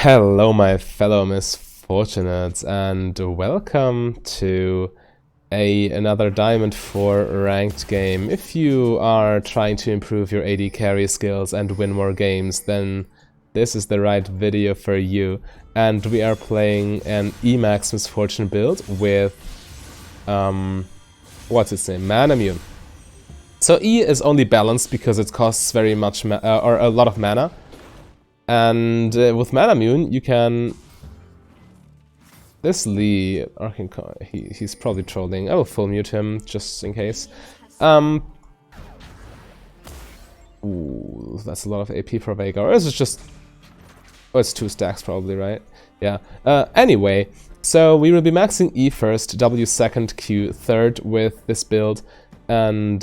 Hello, my fellow misfortunates, and welcome to another Diamond 4 ranked game. If you are trying to improve your AD carry skills and win more games, then this is the right video for you. And we are playing an Emax Misfortune build with, what's its name? Manamune. So E is only balanced because it costs very much, or a lot of mana. And with Manamune, you can... This Lee, he's probably trolling. I will full mute him, just in case. Ooh, that's a lot of AP per Vega. Or is it just... Oh, it's 2 stacks probably, right? Yeah. Anyway, so we will be maxing E first, W second, Q third with this build. And...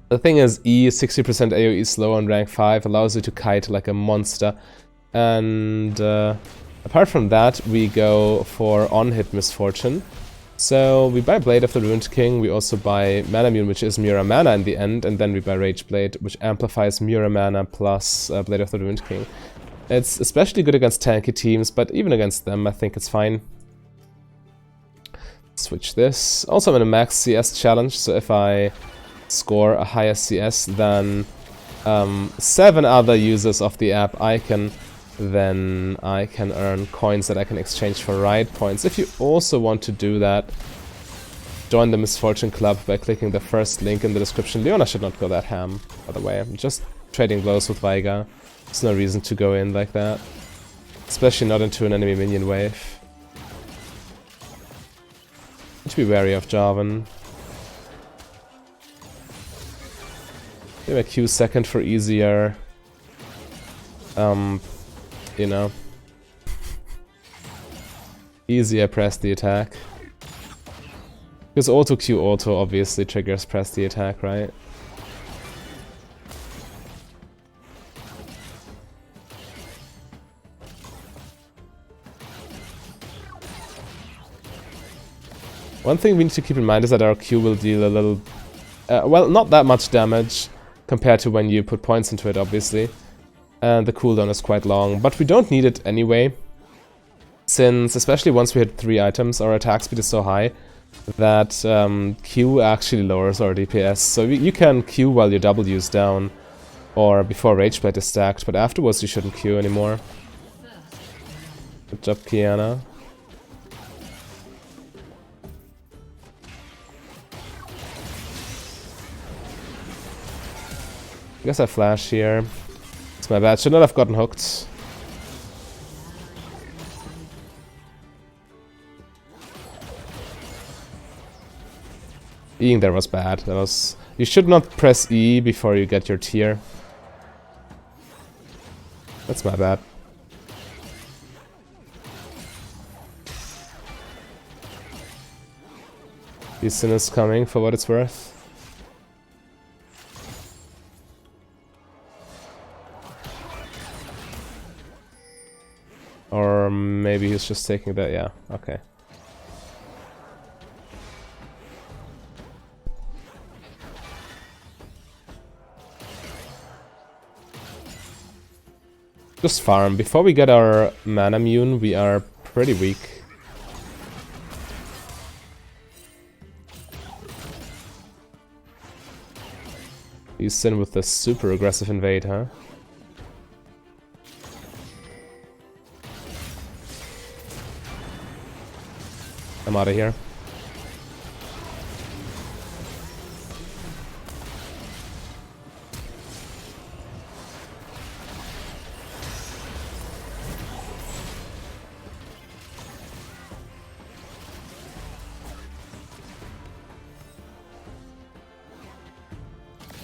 the thing is, E 60% AoE slow on rank 5 allows you to kite like a monster. And apart from that, we go for on-hit Misfortune. So we buy Blade of the Ruined King, we also buy Manamune, which is Mura Mana in the end, and then we buy Rage Blade, which amplifies Mura Mana plus Blade of the Ruined King. It's especially good against tanky teams, but even against them I think it's fine. Switch this. Also I'm in a max CS challenge, so if I score a higher CS than 7 other users of the app then I can earn coins that I can exchange for ride points. If you also want to do that, join the Misfortune Club by clicking the first link in the description. Leona should not go that ham, by the way. I'm just trading blows with Veiga. There's no reason to go in like that. Especially not into an enemy minion wave. Need to be wary of Jarvan. Give a Q second for easier, you know, easier press the attack. Because auto Q auto obviously triggers press the attack, right? One thing we need to keep in mind is that our Q will deal a little, well, not that much damage compared to when you put points into it, obviously. And the cooldown is quite long, but we don't need it anyway, since, especially once we hit 3 items, our attack speed is so high that Q actually lowers our DPS. So you can Q while your W is down, or before Rage Blade is stacked, but afterwards you shouldn't Q anymore. Good job, Kiana. I guess I flash here. It's my bad. Should not have gotten hooked. Being there was bad. That was. You should not press E before you get your tier. That's my bad. Sin is coming for what it's worth. Or maybe he's just taking that, yeah, okay. Just farm. Before we get our Manamune, we are pretty weak. You sin with the super aggressive invade, huh? I'm out of here.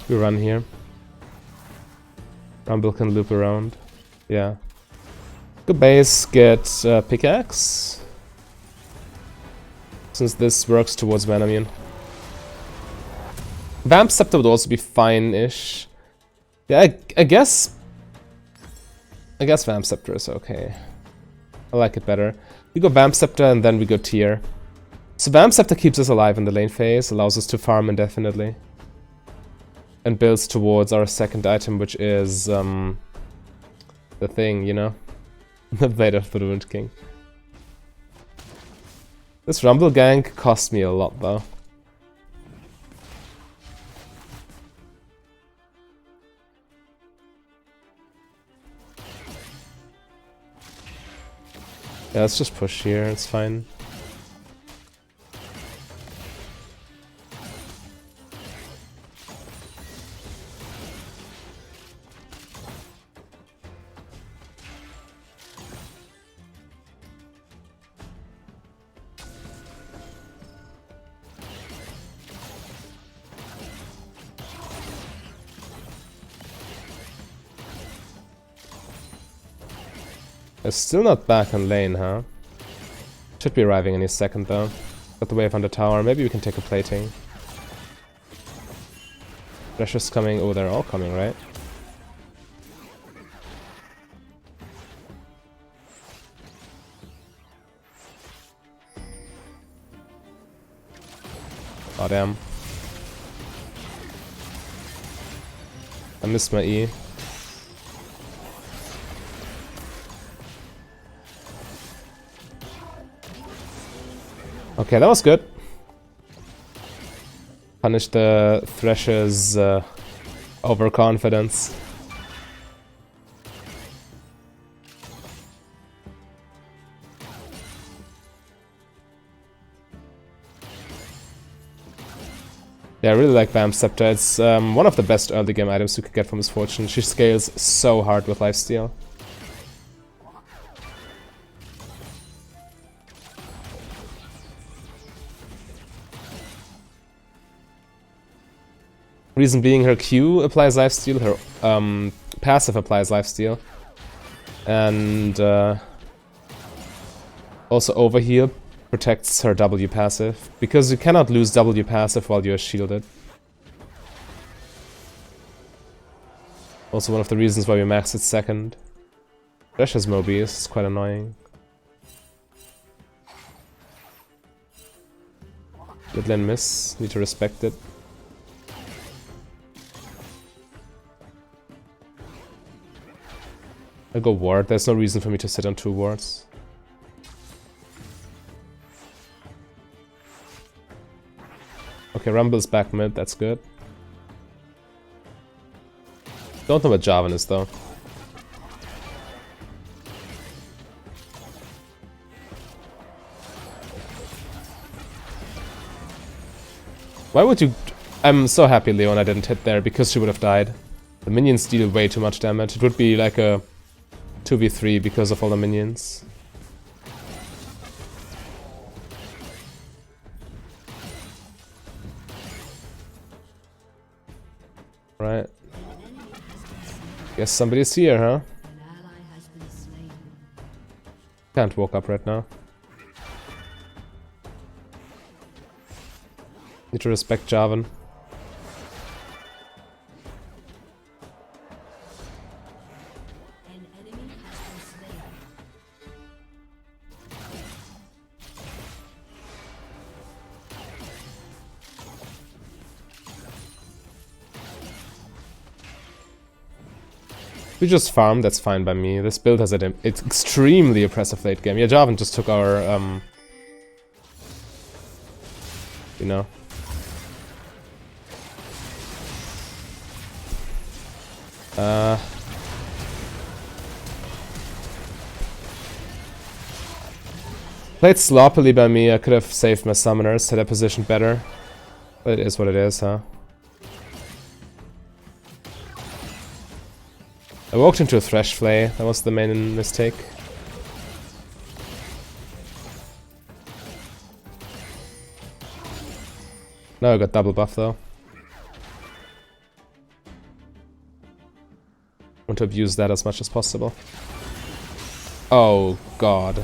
We run here. Rumble can loop around. Yeah. Go base, get pickaxe. Since this works towards Manamune. Vamp Scepter would also be fine-ish. Yeah, I guess Vamp Scepter is okay. I like it better. We go Vamp Scepter and then we go tier. So Vamp Scepter keeps us alive in the lane phase, allows us to farm indefinitely. And builds towards our second item, which is the thing, you know? The Blade of the Ruined King. This Rumble gank cost me a lot, though. Yeah, let's just push here, it's fine. It's still not back on lane, huh? Should be arriving any second though. Got the wave on the tower, maybe we can take a plating. Thrasher's coming, oh they're all coming, right? Oh damn. I missed my E. Okay, that was good. Punish the Thrasher's overconfidence. Yeah, I really like Bam Scepter. It's one of the best early game items you could get from Misfortune. She scales so hard with lifesteal. Reason being, her Q applies lifesteal, her passive applies lifesteal, and also overheal protects her W passive, because you cannot lose W passive while you are shielded. Also one of the reasons why we maxed it second. Thrasher's Mobius is quite annoying. Mid lane miss, need to respect it. I'll go ward, there's no reason for me to sit on 2 wards. Okay, Rumble's back mid, that's good. Don't know what Jarvan is though. Why would you... I'm so happy Leona didn't hit there, because she would have died. The minions deal way too much damage. It would be like a 2v3 because of all the minions. Right. Guess somebody's here, huh? Can't walk up right now. Need to respect Jarvan. We just farm, that's fine by me. This build has it's extremely oppressive late game. Yeah, Jarvan just took our, you know. Played sloppily by me. I could have saved my summoners, had a position better. But it is what it is, huh? I walked into a Thresh Flay, that was the main mistake. Now I got double buff though. Want to abuse that as much as possible. Oh god.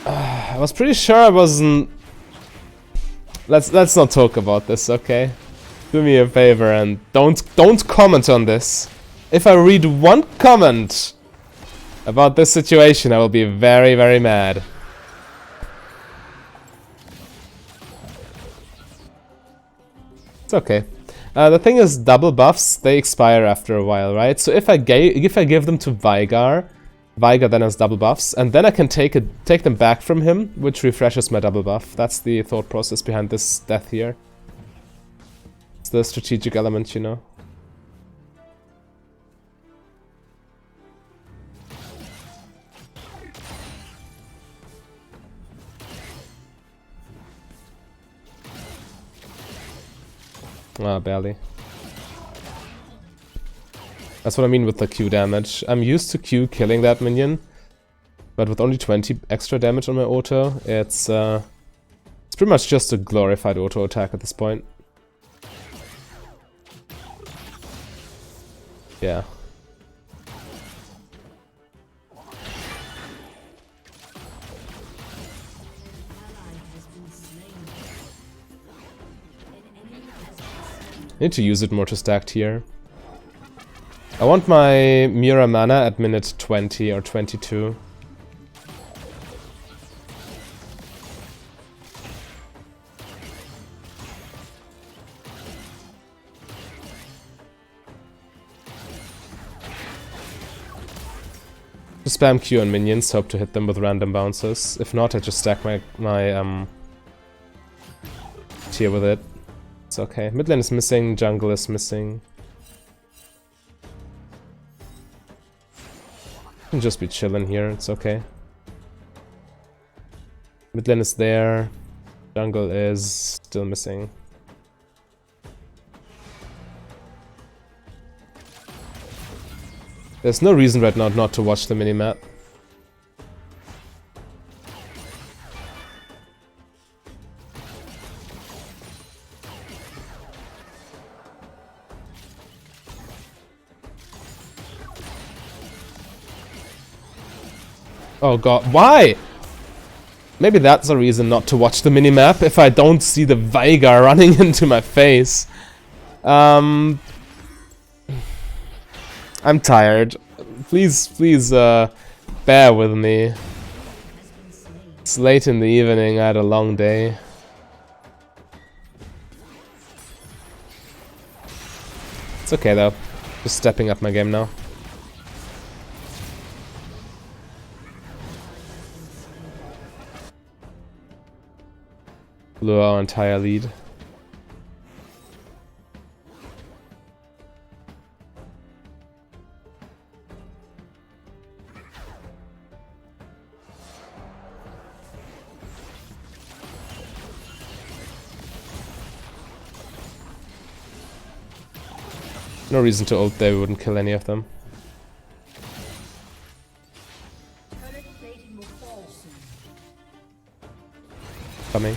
I was pretty sure I wasn't... Let's not talk about this, okay? Do me a favor and don't comment on this. If I read one comment about this situation, I will be very, very mad. It's okay. The thing is, double buffs, they expire after a while, right? So if I give them to Veigar then has double buffs, and then I can take them back from him, which refreshes my double buff. That's the thought process behind this death here. It's the strategic element, you know. Ah, barely. That's what I mean with the Q damage. I'm used to Q killing that minion, but with only 20 extra damage on my auto, it's pretty much just a glorified auto attack at this point. Yeah. I need to use it more to stack tier. I want my Mira mana at minute 20 or 22. Just spam Q on minions, hope to hit them with random bounces. If not, I just stack my tier with it. It's okay. Mid lane is missing, jungle is missing. I can just be chilling here, it's okay. Mid lane is there, jungle is still missing. There's no reason right now not to watch the minimap. Oh god, why? Maybe that's a reason not to watch the minimap, if I don't see the Veigar running into my face. I'm tired. Please, bear with me. It's late in the evening, I had a long day. It's okay though, just stepping up my game now. Blew our entire lead. No reason to ult there, we wouldn't kill any of them. Coming.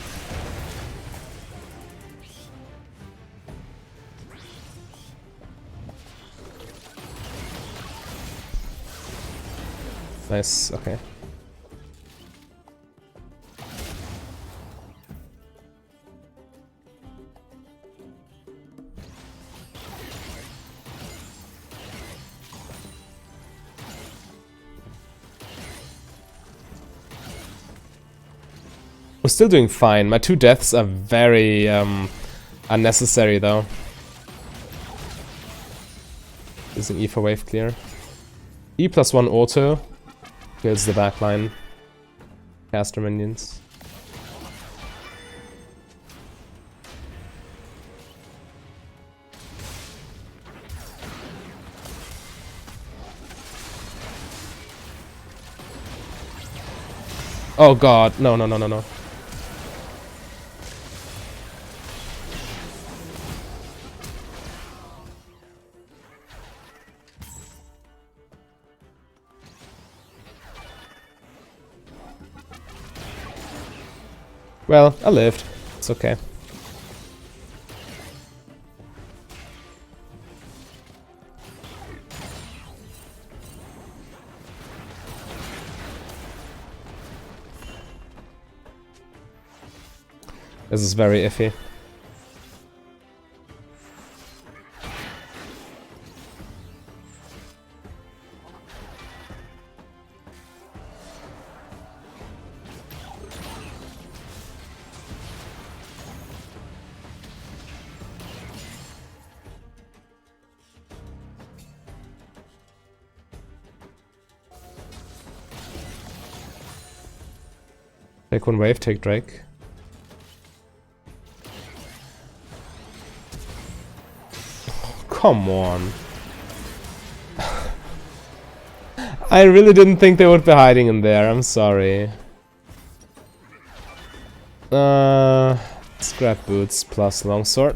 Nice, okay. We're still doing fine. My 2 deaths are very unnecessary though. Using E for wave clear. E +1 auto kills the backline. Caster minions. Oh god, no. Well, I lived. It's okay. This is very iffy. Take one wave, take Drake. Come on. I really didn't think they would be hiding in there, I'm sorry. Let's grab boots plus longsword.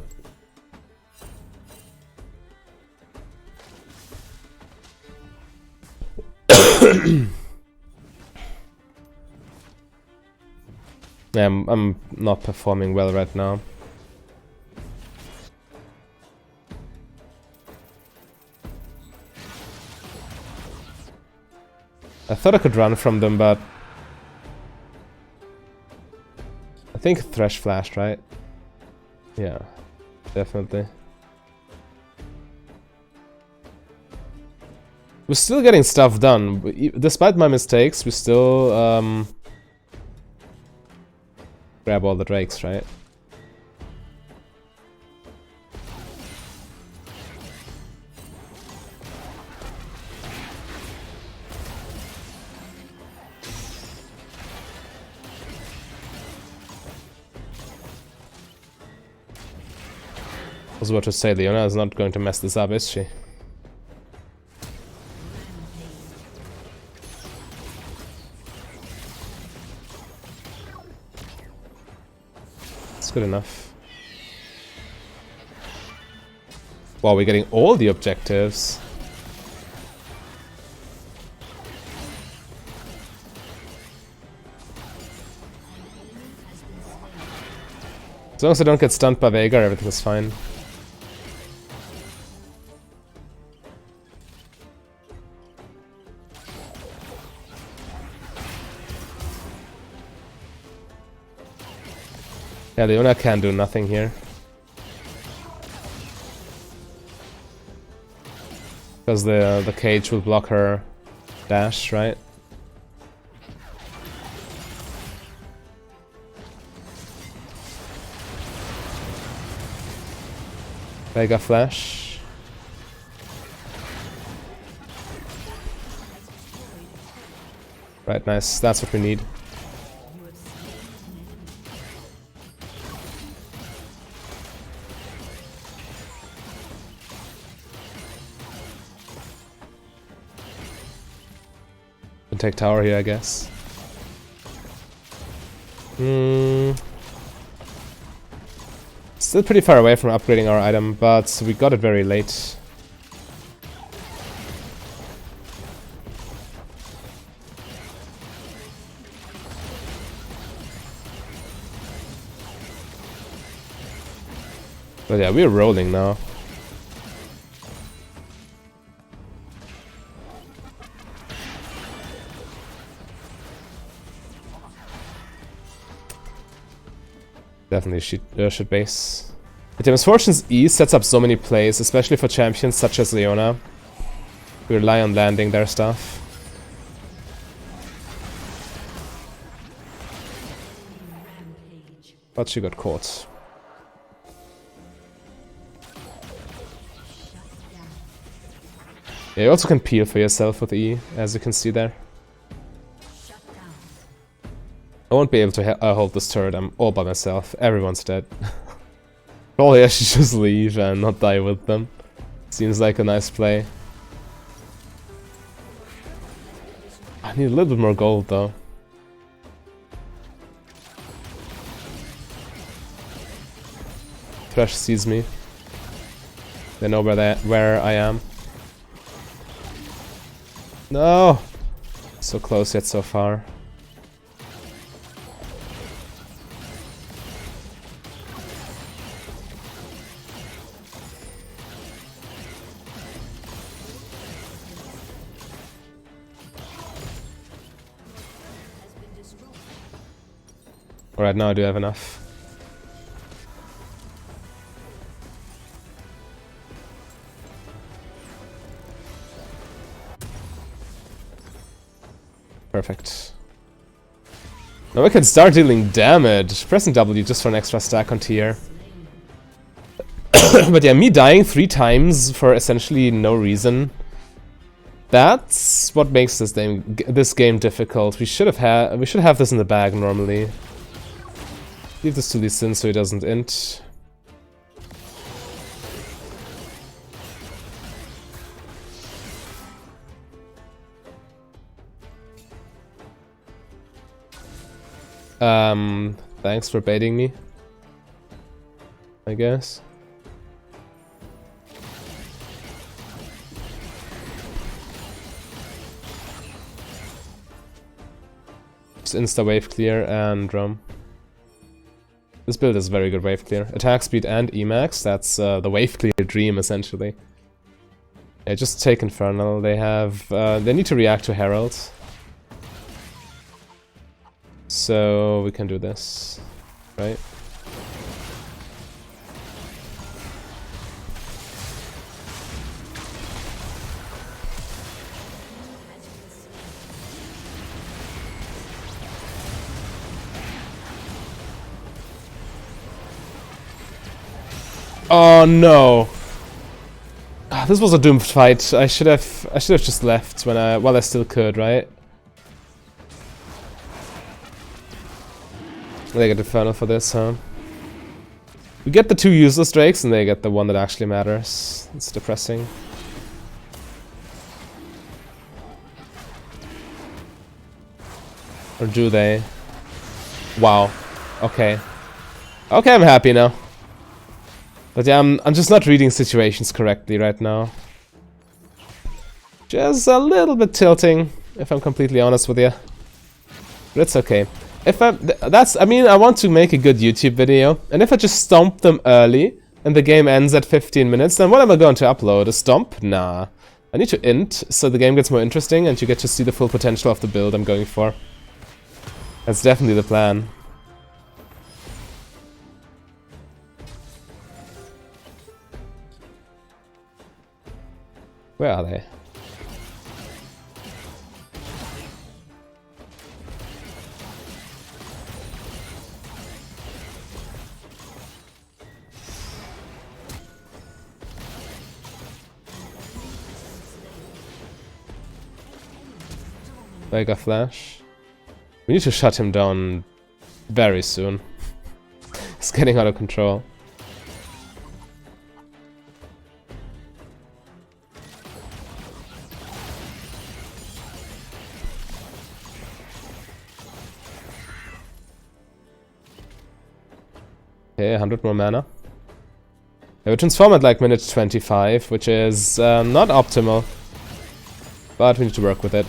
Yeah, I'm not performing well right now. I thought I could run from them, but I think Thresh flashed, right? Yeah, definitely. We're still getting stuff done. Despite my mistakes, we still grab all the drakes, right? I was about to say, Leona is not going to mess this up, is she? It's good enough. Wow, we're getting all the objectives. As long as I don't get stunned by Veigar, everything is fine. Yeah, Leona can do nothing here. Because the cage will block her dash, right? Veigar flash. Right, nice. That's what we need. Can take tower here, I guess. Still pretty far away from upgrading our item, but we got it very late. But yeah, we're rolling now. Definitely should base. Itemization E sets up so many plays, especially for champions such as Leona. We rely on landing their stuff. But she got caught. Yeah, you also can peel for yourself with E, as you can see there. I won't be able to hold this turret, I'm all by myself. Everyone's dead. Probably I should just leave and not die with them. Seems like a nice play. I need a little bit more gold though. Thresh sees me. They know where I am. No! So close yet so far. Alright, now I do have enough. Perfect. Now we can start dealing damage. Pressing W just for an extra stack on tier. But yeah, me dying 3 times for essentially no reason That's what makes this game difficult. We should have this in the bag normally. Leave this to Lee Sin so he doesn't int. Thanks for baiting me, I guess. Just insta wave clear and drum. This build is very good wave clear. Attack speed and Emax, that's the wave clear dream essentially. Yeah, just take Infernal. They need to react to Herald. So we can do this, right? Oh no! This was a doomed fight. I should have just left while I still could, right? They get Infernal for this, huh? We get the 2 useless drakes and they get the one that actually matters. It's depressing. Or do they? Wow. Okay. Okay, I'm happy now. But yeah, I'm just not reading situations correctly right now. Just a little bit tilting, if I'm completely honest with you. But it's okay. I mean, I want to make a good YouTube video, and if I just stomp them early, and the game ends at 15 minutes, then what am I going to upload? A stomp? Nah. I need to int, so the game gets more interesting, and you get to see the full potential of the build I'm going for. That's definitely the plan. Where are they? Mega Flash. We need to shut him down very soon. It's getting out of control. Okay, 100 more mana. Yeah, we transform at like minute 25, which is not optimal. But we need to work with it.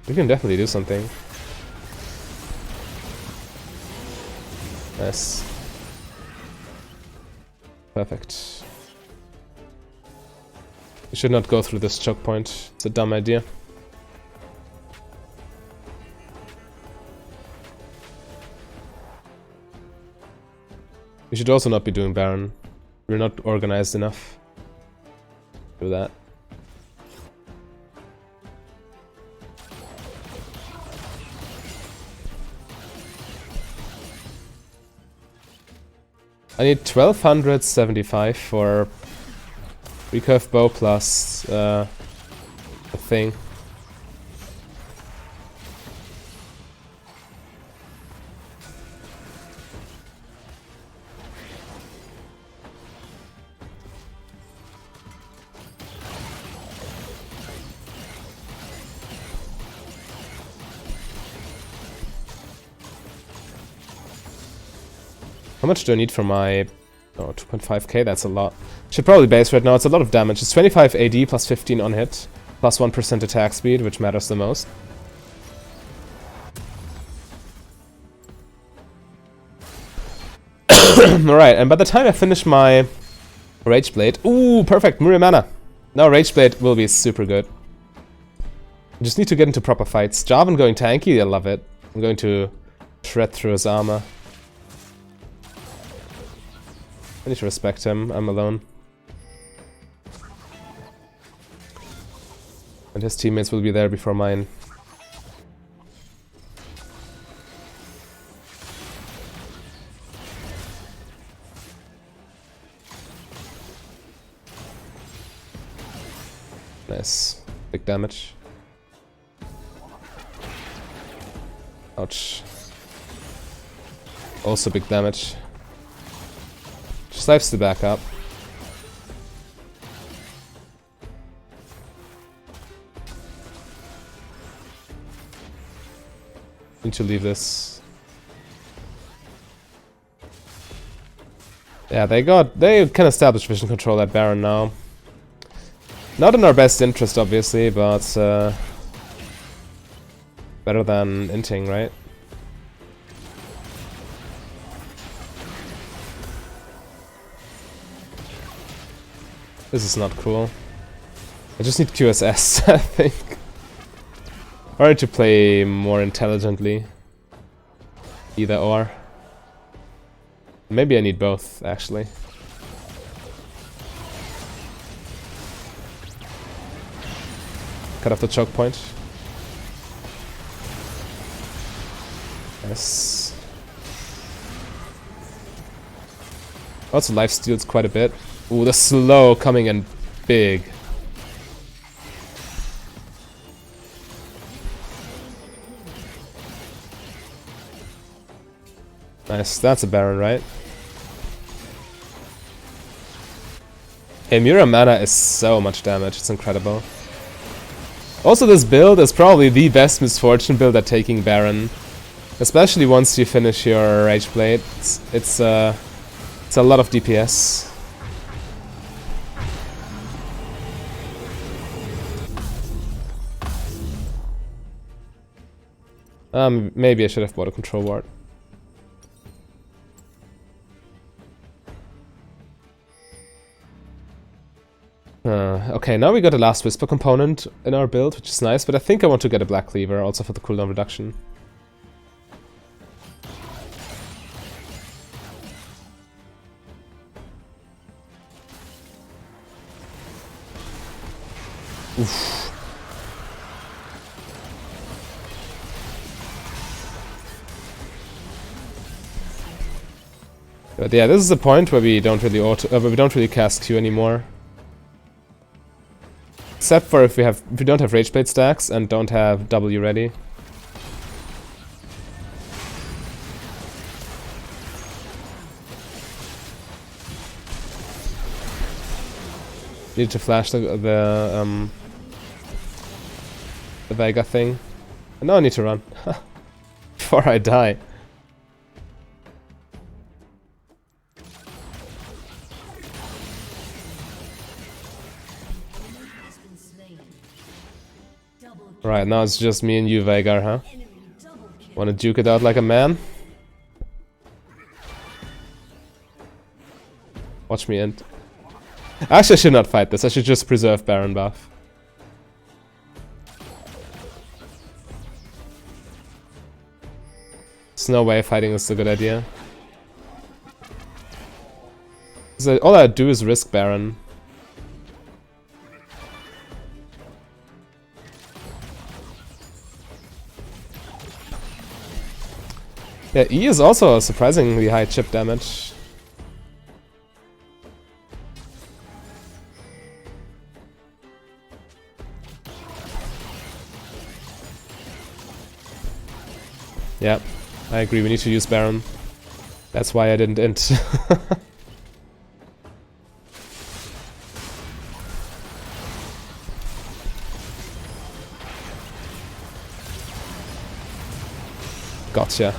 We can definitely do something. Nice. Perfect. We should not go through this choke point. It's a dumb idea. We should also not be doing Baron. We're not organized enough to do that. I need 1275 for recurve bow plus a thing. How much do I need for my... Oh, 2.5k, that's a lot. Should probably base right now, it's a lot of damage. It's 25 AD plus 15 on hit, plus 1% attack speed, which matters the most. Alright, and by the time I finish my Rage Blade... Ooh, perfect, Muriel mana! Now Rage Blade will be super good. I just need to get into proper fights. Jarvan going tanky, I love it. I'm going to shred through his armor. I need to respect him, I'm alone. And his teammates will be there before mine. Nice. Big damage. Ouch. Also big damage. Just lives the back up. Need to leave this. Yeah, they can establish vision control at Baron now. Not in our best interest, obviously, but better than inting, right? This is not cool. I just need QSS, I think. Or to play more intelligently. Either or. Maybe I need both, actually. Cut off the choke point. Yes. Also life steals quite a bit. Ooh, the slow coming in big. Nice, that's a Baron, right? Hey, Mira mana is so much damage, it's incredible. Also, this build is probably the best Misfortune build at taking Baron. Especially once you finish your Rage Blade. It's a lot of DPS. Maybe I should have bought a control ward. Okay, now we got a last Whisper component in our build, which is nice, but I think I want to get a Black Cleaver also for the cooldown reduction. Oof. But yeah, this is the point where we don't really cast Q anymore. Except for if we don't have Rage Blade stacks and don't have W ready. Need to flash the Vega thing. And now I need to run before I die. Right, now it's just me and you, Veigar, huh? Wanna duke it out like a man? Watch me end. Actually, I should not fight this. I should just preserve Baron buff. There's no way fighting is a good idea. So all I do is risk Baron. Yeah, E is also a surprisingly high chip damage. Yeah, I agree, we need to use Baron. That's why I didn't int. Gotcha.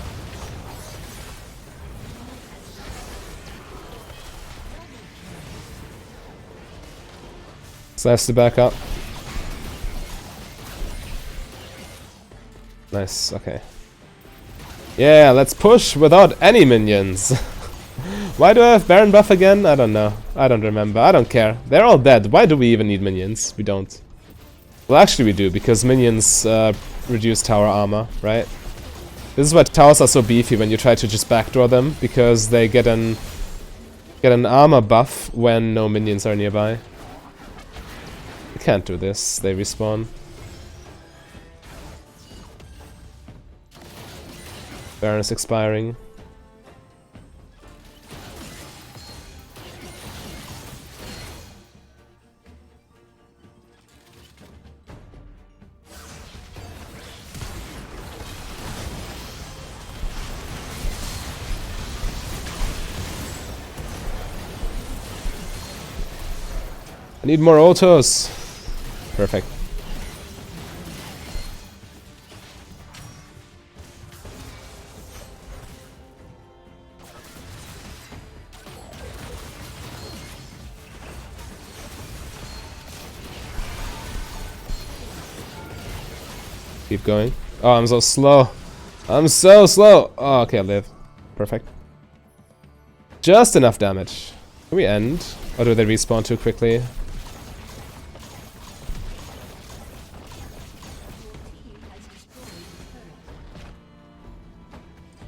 Slash the back up. Nice, okay. Yeah, let's push without any minions. Why do I have Baron buff again? I don't know. I don't remember. I don't care. They're all dead. Why do we even need minions? We don't. Well, actually we do, because minions reduce tower armor, right? This is why towers are so beefy when you try to just backdoor them, because they get an armor buff when no minions are nearby. You can't do this. They respawn. Baron is expiring. I need more autos. Perfect. Keep going. Oh, I'm so slow. I'm so slow. Oh, okay, I live. Perfect. Just enough damage. Can we end? Or do they respawn too quickly?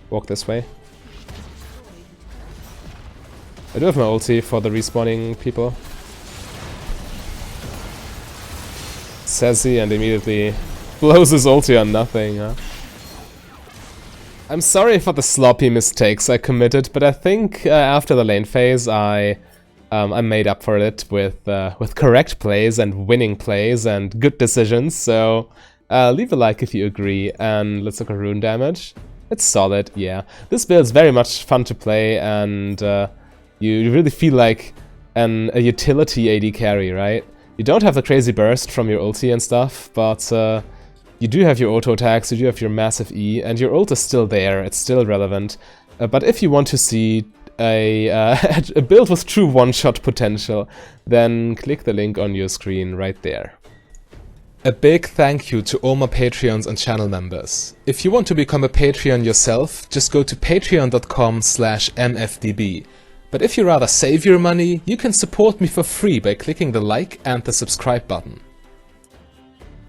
Walk this way. I do have my ulti for the respawning people. Says he and immediately blows his ulti on nothing, huh? I'm sorry for the sloppy mistakes I committed, but I think after the lane phase I made up for it with correct plays and winning plays and good decisions, so leave a like if you agree, and let's look at rune damage. It's solid, yeah. This build's very much fun to play, and you really feel like a utility AD carry, right? You don't have the crazy burst from your ulti and stuff, but you do have your auto attacks, you do have your massive E, and your ult is still there, it's still relevant. But if you want to see a build with true one-shot potential, then click the link on your screen right there. A big thank you to all my Patreons and channel members. If you want to become a Patreon yourself, just go to patreon.com/mfdb. But if you rather save your money, you can support me for free by clicking the like and the subscribe button.